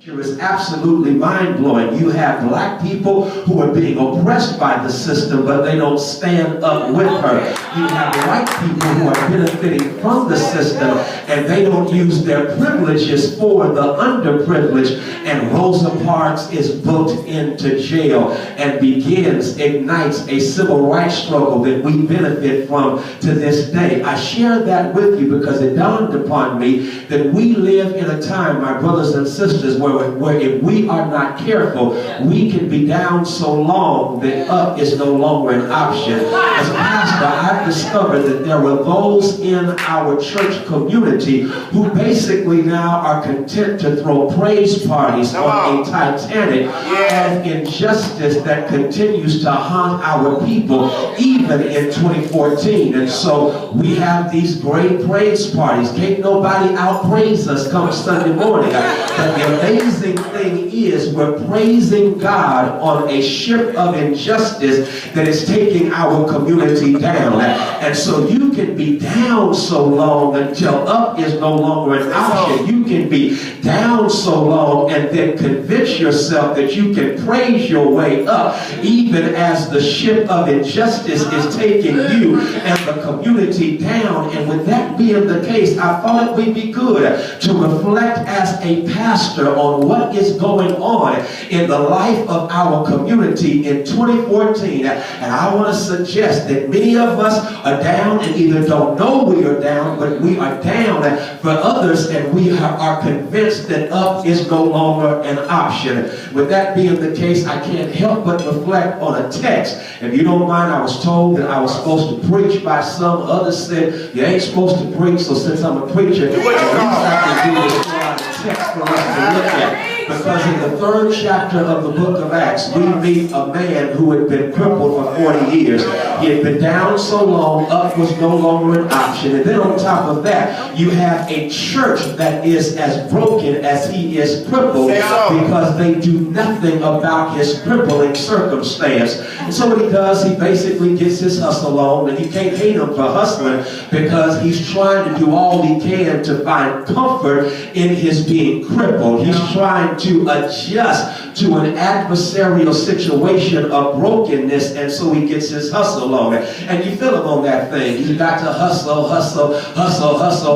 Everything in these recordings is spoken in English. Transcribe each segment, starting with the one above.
Is absolutely mind-blowing. You have black people who are being oppressed by the system, but they don't stand up with her. You have white people who are benefiting from the system, and they don't use their privileges for the underprivileged. And Rosa Parks is booked into jail and ignites a civil rights struggle that we benefit from to this day. I share that with you because it dawned upon me that we live in a time, my brothers and sisters, where if we are not careful, we can be down so long that up is no longer an option. As a pastor, I've discovered that there were those in our church community who basically now are content to throw praise parties on a Titanic of injustice that continues to haunt our people even in 2014. And so we have these great praise parties. Can't nobody outpraise us come Sunday morning. But the amazing thing is we're praising God on a ship of injustice that is taking our community down. And so you can be down so long until up is no longer an option. You can be down so long and then convince yourself that you can praise your way up even as the ship of injustice is taking you and the community down. And with that being the case, I thought it would be good to reflect as a pastor on what is going on in the life of our community in 2014. And I want to suggest that many of us are down and either don't know we are down, but we are down for others, and we are convinced that up is no longer an option. With that being the case, I can't help but reflect on a text. If you don't mind, I was told that I was supposed to preach by some. Others said, you ain't supposed to preach, so since I'm a preacher, at least I can do this text for us to look at. Because in the 3rd chapter of the book of Acts, we meet a man who had been crippled for 40 years. He had been down so long, up was no longer an option. And then on top of that, you have a church that is as broken as he is crippled because they do nothing about his crippling circumstance. And so what he does, he basically gets his hustle on, and you can't hate him for hustling because he's trying to do all he can to find comfort in his being crippled. He's trying to adjust to an adversarial situation of brokenness, and so he gets his hustle on it. And you feel him on that thing. He's got to hustle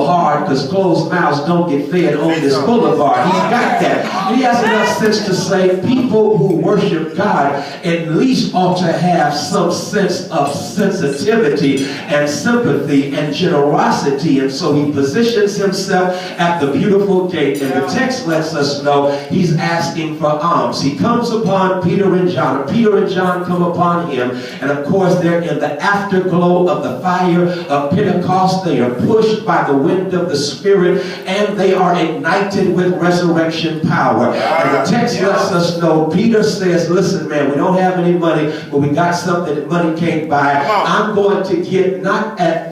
hard because closed mouths don't get fed on this boulevard. He's got that. He has enough sense to say people who worship God at least ought to have some sense of sensitivity and sympathy and generosity. And so he positions himself at the beautiful gate, and the text lets us know he's asking for alms. He comes upon Peter and John. Peter and John come upon him, and of course they're in the afterglow of the fire of Pentecost. They are pushed by the wind of the Spirit, and they are ignited with resurrection power. And the text lets us know, Peter says, listen man, we don't have any money, but we got something that money can't buy. I'm going to get not at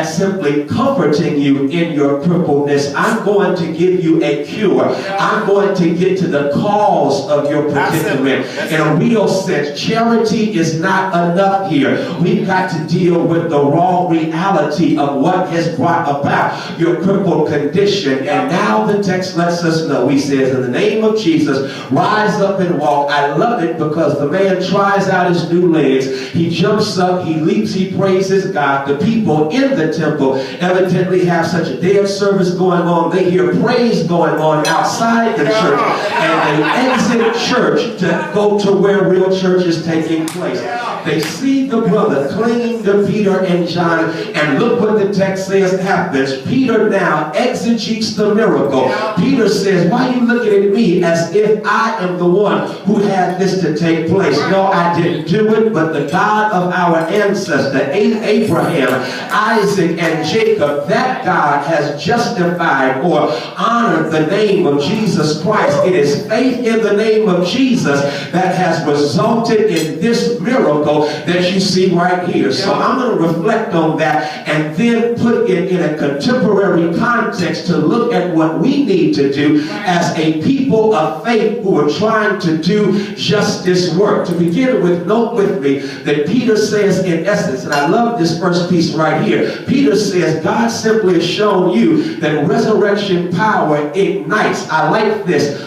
simply comforting you in your crippledness. I'm going to give you a cure. I'm going to get to the cause of your predicament. In a real sense, charity is not enough here. We've got to deal with the raw reality of what has brought about your crippled condition. And now the text lets us know, he says, in the name of Jesus, rise up and walk. I love it because the man tries out his new legs. He jumps up, he leaps, he praises God. The people in the temple evidently have such a dead service going on. They hear praise going on outside the church, and they exit church to go to where real church is taking place. They see the brother clinging to Peter and John, and look what the text says happens. Peter now exegetes the miracle. Peter says, why are you looking at me as if I am the one who had this to take place? No, I didn't do it, but the God of our ancestor, Abraham, Isaac, and Jacob, that God has justified or honored the name of Jesus Christ. It is faith in the name of Jesus that has resulted in this miracle that you see right here. So I'm going to reflect on that and then put it in a contemporary context to look at what we need to do as a people of faith who are trying to do just this work. To begin with, note with me that Peter says in essence, and I love this first piece right here, Peter says, God simply has shown you that resurrection power ignites. I like this.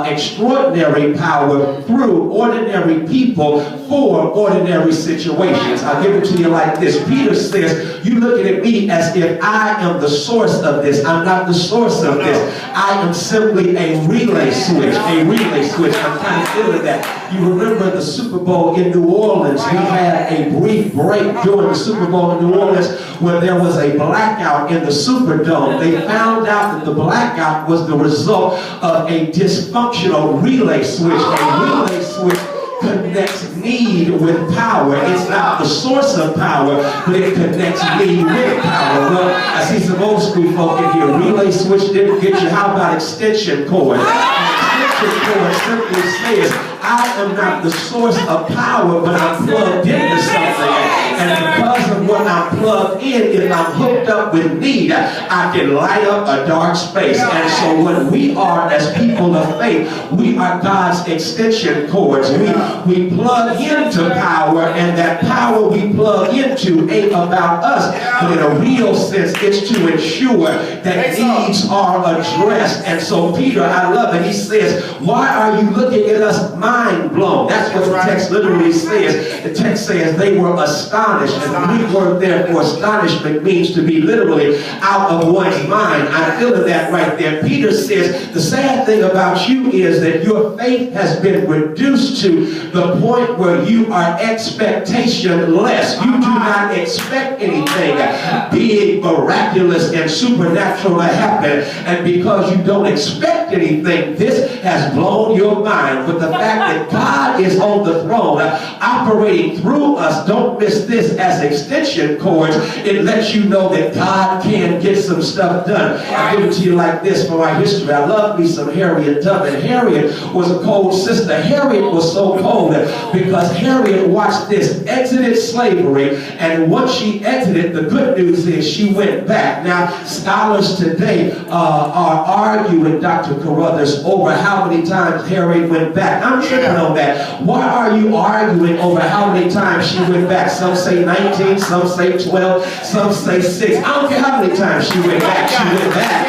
extraordinary power through ordinary people for ordinary situations. I'll give it to you like this. Peter says, you looking at me as if I am the source of this. I'm not the source of this. I am simply a relay switch. A relay switch. I'm kind of feeling that. You remember the Super Bowl in New Orleans. We had a brief break during the Super Bowl in New Orleans where there was a blackout in the Superdome. They found out that the blackout was the result of a dysfunctional relay switch. A relay switch connects need with power. It's not the source of power, but it connects need with power. Well, I see some old school folk in here. Relay switch didn't get you. How about extension cord? An extension cord simply says, I am not the source of power, but I'm plugged into something. And because of what I'm plugged in, if I'm hooked up with need, I can light up a dark space. And so what we are as people of faith, we are God's extension cords. We plug into power, and that power we plug into ain't about us. But in a real sense, it's to ensure that needs are addressed. And so Peter, I love it. He says, why are you looking at us mind blown? That's what the text literally says. The text says they were astonished. And the Greek word there for astonishment means to be literally out of one's mind. I'm feeling that right there. Peter says the sad thing about you is that your faith has been reduced to the point where you are expectationless. You do not expect anything big, miraculous, and supernatural to happen. And because you don't expect anything, this has blown your mind. But the fact that God is on the throne, operating through us, don't miss this as extension cords. It lets you know that God can get some stuff done. I'll give it to you like this for my history. I love me some Harriet Tubman. Harriet was a cold sister. Harriet was so cold because Harriet, watched this, exited slavery, and once she exited, the good news is she went back. Now, scholars today are arguing, Dr. Carruthers, over how many times Harriet went back. I'm tripping on that. Why are you arguing over how many times she went back? Some say 19, some say 12, some say 6. I don't care how many times she went back. She went back.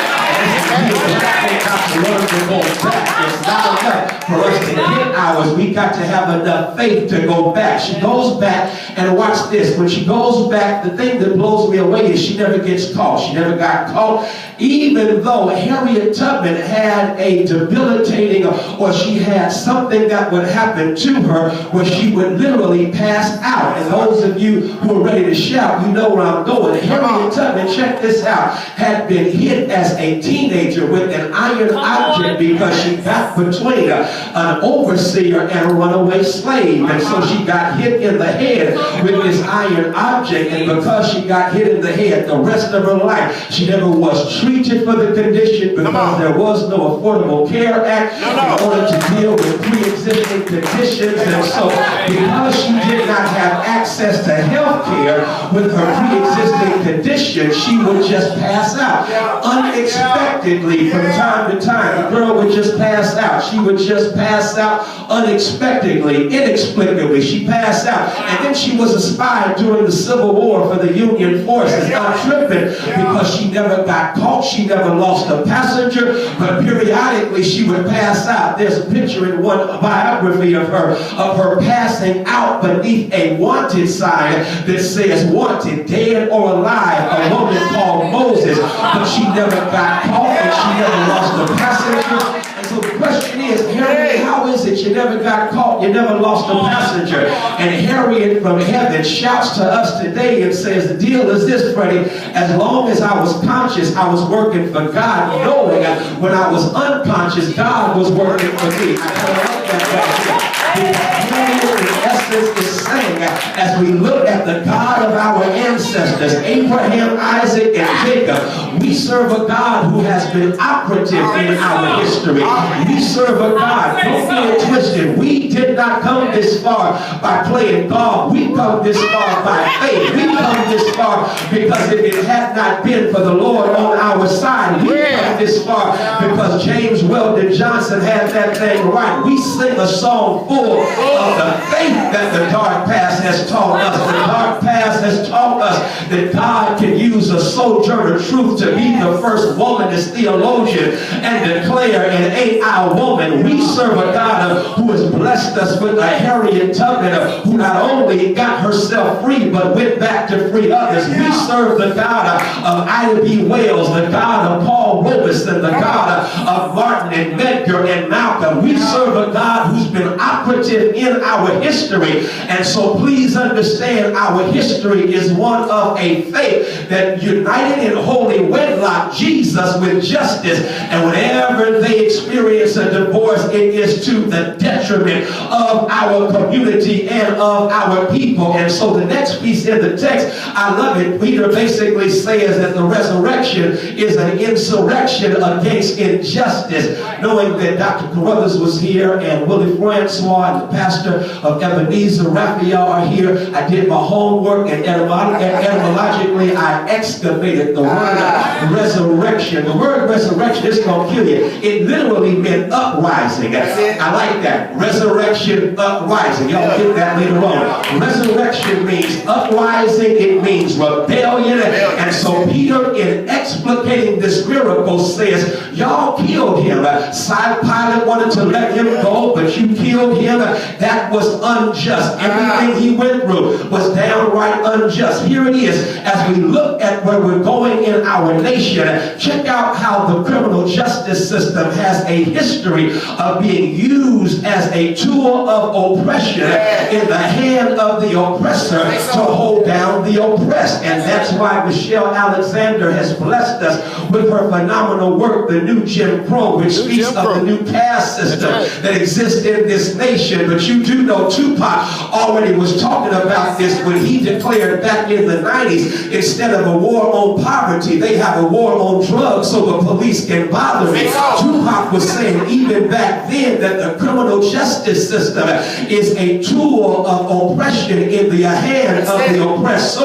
It's not enough for us to get ours. We got to have enough faith to go back. She goes back, and watch this. When she goes back, the thing that blows me away is she never gets caught. She never got caught. Even though Harriet Tubman had a debilitating, or she had something that would happen to her where she would literally pass out. And those of you who are ready to shout, you know where I'm going. Harriet Tubman, check this out, had been hit as a teenager with an iron object because she got between an overseer and a runaway slave. And so she got hit in the head with this iron object. And because she got hit in the head, the rest of her life, she never was treated for the condition because there was no Affordable Care Act in order to deal with pre-existing conditions. And so because she did not have access to health care with her pre-existing condition, she would just pass out unexpectedly from time to time. The girl would just pass out. She would just pass out unexpectedly, inexplicably. She passed out. And then she was a spy during the Civil War for the Union forces. I'm tripping because she never got caught. She never lost a passenger, but periodically she would pass out. There's a picture in one biography of her passing out beneath a wanted sign that says wanted, dead or alive, a woman called Moses. But she never got caught and she never lost a passenger. And so the question is, Harriet, how is it you never got caught, you never lost a passenger? And Harriet from heaven shouts to us today and says, the deal is this, Freddie, as long as I was conscious, I was working for God, knowing when I was unconscious, God was working for me. I kind of like that right here. In essence is saying, as we look at the God of our ancestors, Abraham, Isaac, and Jacob, we serve a God who has been operative in our history. We serve a God, don't get it twisted, we did not come this far by playing golf. We come this far by faith. We come this far because if it had not been for the Lord on our side, we come this far because James Weldon Johnson had that thing right. We sing a song full of the faith that the dark past has taught us. The dark past has taught us that God can use a sojourner truth to be the first womanist theologian and declare an 8-hour woman. We serve a God who has blessed us with a Harriet Tubman who not only got herself free but went back to free others. We serve the God of Ida B. Wells, the God of Paul Robeson, the God of Martin and Medgar and Malcolm. We serve a God who's been operative in our history. And so please understand, our history is one of a faith that united in holy wedlock Jesus with justice. And whenever they experience a divorce, it is to the detriment of our community and of our people. And so the next piece in the text, I love it. Peter basically says that the resurrection is an insurrection against injustice. Knowing that Dr. Carruthers was here and Willie Francois and the pastor of Ebenezer Raphael are here, I did my homework, and etymologically I excavated the word resurrection. The word resurrection is going to kill you. It literally meant uprising. I like that. Resurrection, uprising. Y'all get that later on. Resurrection means uprising. It means rebellion. And so Peter, in explicating this miracle, says, y'all killed him. Pilate wanted to let him go, but you killed him. That was unjust. Everything he went through was downright unjust. Here it is. As we look at where we're going in our nation, check out how the criminal justice system has a history of being used as a tool of oppression in the hand of the oppressor to hold down the oppressed. And that's why Michelle Alexander has blessed us with her phenomenal work, The New Jim Crow, which speaks of the new caste system that exists in this nation. But you do know Tupac already was talking about this when he declared back in the 90s, instead of a war on poverty, they have a war on drugs so the police can bother me. Tupac was saying even back then that the criminal justice system is a tool of oppression in the hand of the oppressor.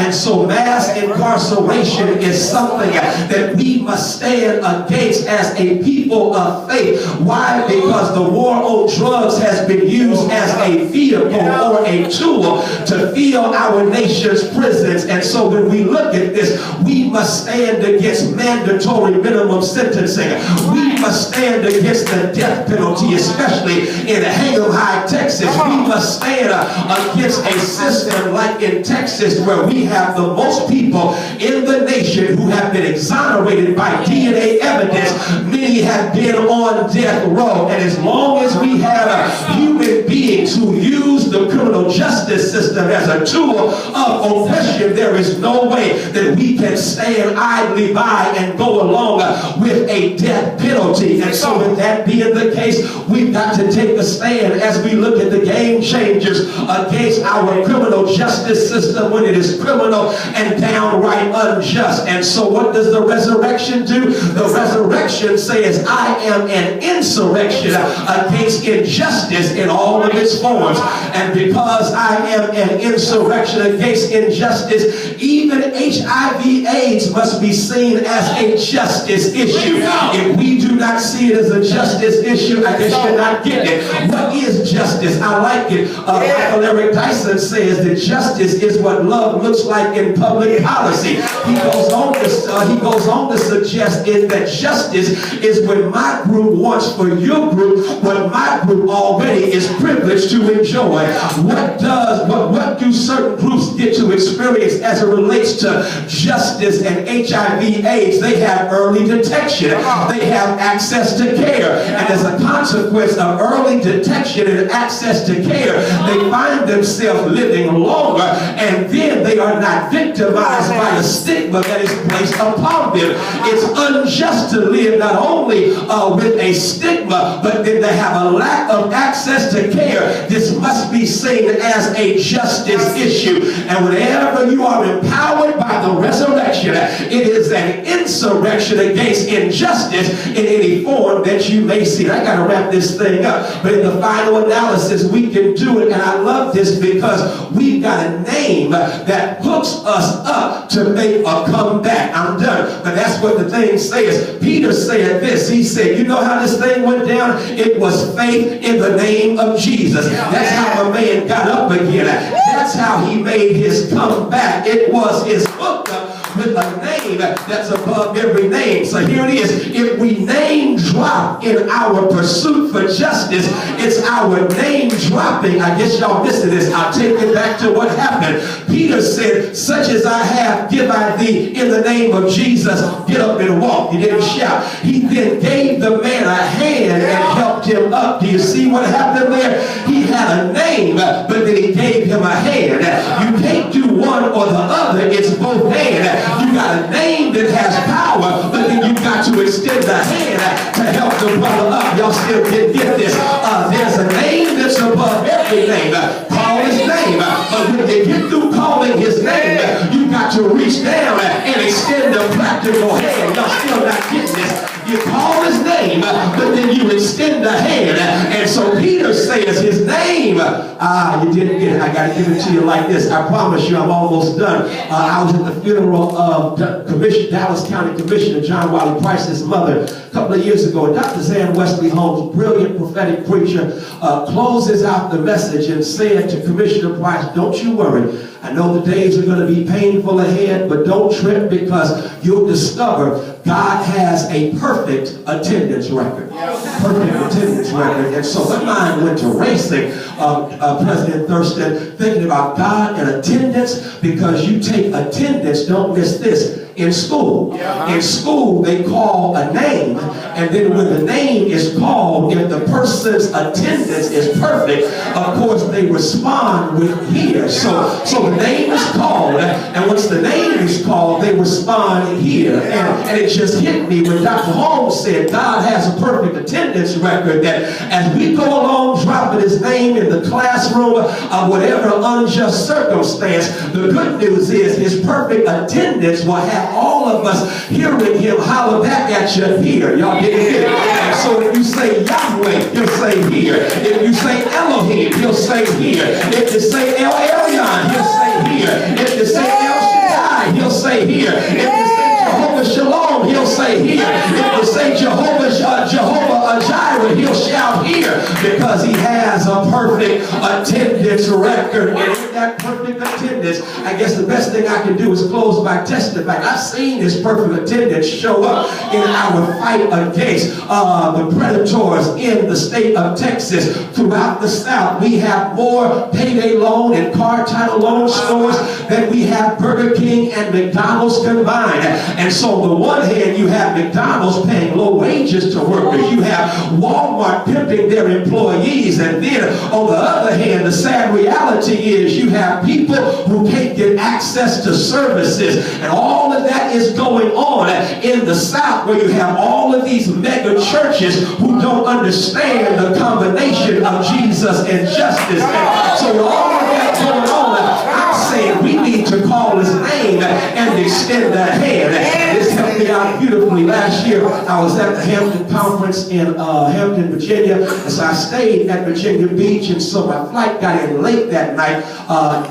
And so mass incarceration is something that we must stand against as a people of faith. Why? Because the war on drugs has been used as a vehicle or a tool to fill our nation's prisons. And so when we look at this, we must stand against mandatory minimum sentencing. We must stand against the death penalty, especially in Hangum High, Texas. We must stand against a system like in Texas where we have the most people in the nation who have been exonerated by DNA evidence. Many have been on death row. And as long as we have human beings who use the criminal justice system as a tool of oppression, there is no way that we can stand idly by and go along with a death penalty. And so with that being the case, we've got to take a stand as we look at the game changers against our criminal justice system when it is criminal and downright unjust. And so what does the resurrection do? The resurrection says, I am an insurrection against injustice in all of its forms. And because I am an insurrection against injustice, even HIV/AIDS must be seen as a justice issue. If we do not see it as a justice issue, I guess you're not getting it. What is justice? I like it. Michael Eric Dyson says that justice is what love looks like in public policy. He goes on to suggest that justice is when my group wants for your group what my group already is privileged to enjoy. What do certain groups get to experience as it relates to justice and HIV/AIDS? They have early detection. They have access to care. And as a consequence of early detection and access to care, they find themselves living longer, and then they are not victimized by the stigma that is placed upon them. It's unjust to live not only with a stigma, but then to have a lack of access to care. This must be seen as a justice issue. And whenever you are empowered by the resurrection, it is an insurrection against injustice in any form that you may see. I got to wrap this thing up. But in the final analysis, we can do it. And I love this because we've got a name that hooks us up to make a comeback. I'm done. But that's what the thing says. Peter said this. He said, you know how this thing went down? It was faith in the name of Jesus. Jesus. That's how a man got up again. That's how he made his comeback. It was his hookup with a name that's above every name. So here it is. If we name drop in our pursuit for justice, it's our name dropping. I guess y'all missed this. I'll take it back to what happened. Peter said, such as I have, give I thee in the name of Jesus. Get up and walk. He didn't shout. He then gave the man a hand and helped him up. Do you see what happened there? He had a name, but then he gave him a hand. You can't do one or the other. It's both hands. You got a name that has power, but then you got to extend the hand to help the brother up. Y'all still didn't get this. There's a name that's above every name. Call his name. But when you get through calling his name, you got to reach down and extend the practical hand. Y'all still not getting this. You call his name, but then you extend the hand. And so Peter says his name. You didn't get it. I got to give it to you like this. I promise you I'm almost done. I was at the funeral of Dallas County Commissioner John Wiley Price's mother a couple of years ago. Dr. Zan Wesley Holmes, brilliant prophetic preacher, closes out the message and said to Commissioner Price, don't you worry. I know the days are going to be painful ahead, but don't trip, because you'll discover God has a perfect attendance record. Perfect attendance record. And so my mind went to racing, President Thurston, thinking about God and attendance, because you take attendance, don't miss this, in school. In school, they call a name, and then when the name is called, if the person's attendance is perfect, of course they respond with here. So the name is called, and once the name is called, they respond here. And it just hit me when Dr. Holmes said God has a perfect attendance record, that as we go along dropping his name in the classroom of whatever unjust circumstance, the good news is his perfect attendance will have all of us hearing him holler back at you here. Y'all get it? And so if you say Yahweh, he'll say here. If you say Elohim, he'll say here. If you say El Elyon, he'll say here. If you say El Shaddai, he'll say here. If you say Jehovah Shalom, he'll say here. If you say Jehovah Jireh, he'll shout here, because he has a perfect attendance record. And in that perfect attendance, I guess the best thing I can do is close by testifying. I've seen his perfect attendance show up in our fight against the predators in the state of Texas. Throughout the South, we have more payday loan and car title loan stores than we have Burger King and McDonald's combined. And so on the one hand, you have McDonald's paying low wages to workers. You have Walmart pimping their employees. And then on the other hand, the sad reality is you have people who can't get access to services. And all of that is going on in the South, where you have all of these mega churches who don't understand the combination of Jesus and justice. And so with all of that going on, I'm saying we need to call his name and extend that hand. This helped me out beautifully. Last year, I was at the Hampton Conference in Hampton, Virginia, and so I stayed at Virginia Beach, and so my flight got in late that night,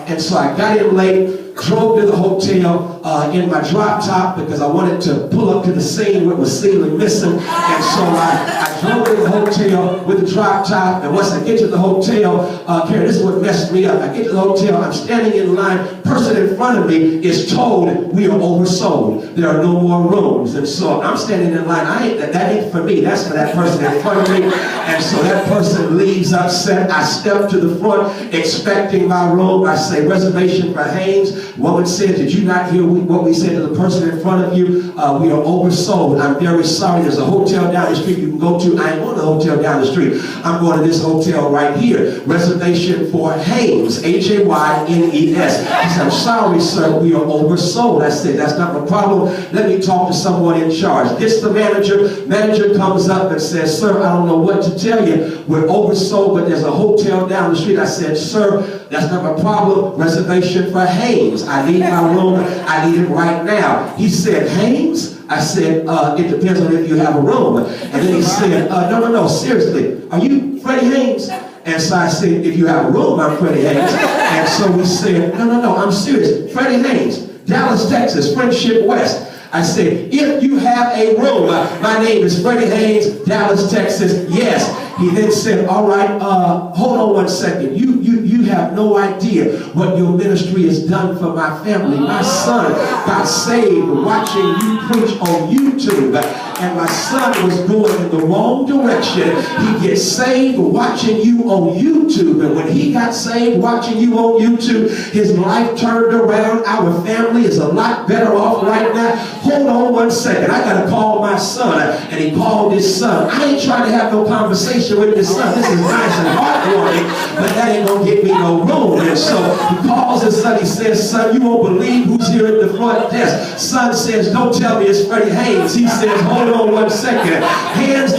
and so I got in late, drove to the hotel in my drop top, because I wanted to pull up to the scene where it was ceiling missing. And so I drove to the hotel with the drop top, and once I get to the hotel, Karen, this is what messed me up. I get to the hotel, I'm standing in line, person in front of me is told we are oversold. There are no more rooms. And so I'm standing in line. That ain't for me, that's for that person in front of me. And so that person leaves upset. I step to the front expecting my room. I say, reservation for Haynes. Woman said, did you not hear what we said to the person in front of you? We are oversold. I'm very sorry. There's a hotel down the street you can go to. I ain't going to the hotel down the street. I'm going to this hotel right here. Reservation for Haynes, Haynes. He said, I'm sorry, sir, we are oversold. I said, that's not a problem. Let me talk to someone in charge. Gets the manager. Manager comes up and says, sir, I don't know what to tell you. We're oversold, but there's a hotel down the street. I said, sir, that's not a problem. Reservation for Haynes. I need my room. I need it right now. He said, Haynes? I said, it depends on if you have a room. And then he said, no, seriously, are you Freddie Haynes? And so I said, if you have a room, I'm Freddie Haynes. And so we said, no, I'm serious. Freddie Haynes, Dallas, Texas, Friendship West. I said, if you have a room, my name is Freddie Haynes, Dallas, Texas, yes. He then said, all right, hold on one second. You have no idea what your ministry has done for my family. My son got saved watching you preach on YouTube. And my son was going in the wrong direction. He gets saved watching you on YouTube. And when he got saved watching you on YouTube, his life turned around. Our family is a lot better off right now. Hold on one second. I got to call my son. And he called his son. I ain't trying to have no conversation with his son. This is nice and heartwarming, but that ain't going to get me no room. And so he calls his son. He says, son, you won't believe who's here at the front desk. Son says, don't tell me it's Fredrick Haynes. He says, hold on one second. Hands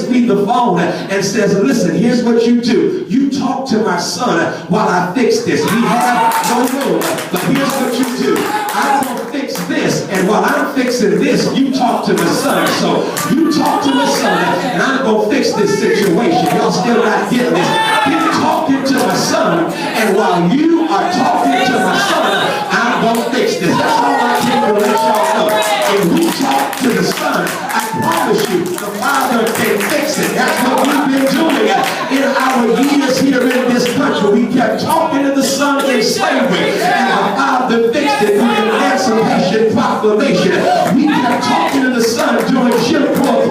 me the phone and says, listen, here's what you do. You talk to my son while I fix this. We have no room, but here's what you do. I'm going to fix this, and while I'm fixing this, you talk to my son. So you talk to my son, and I'm going to fix this situation. Y'all still not getting this. Keep talking to my son, and while you are talking to my son, I'm going to fix this. That's all I came to let y'all know. If we talk to the son, I promise you, the Father can fix it. That's what we've been doing in our years here in this country. We kept talking to the son in slavery, and the Father fixed it through the Emancipation Proclamation. We kept talking to the son during Jim Crow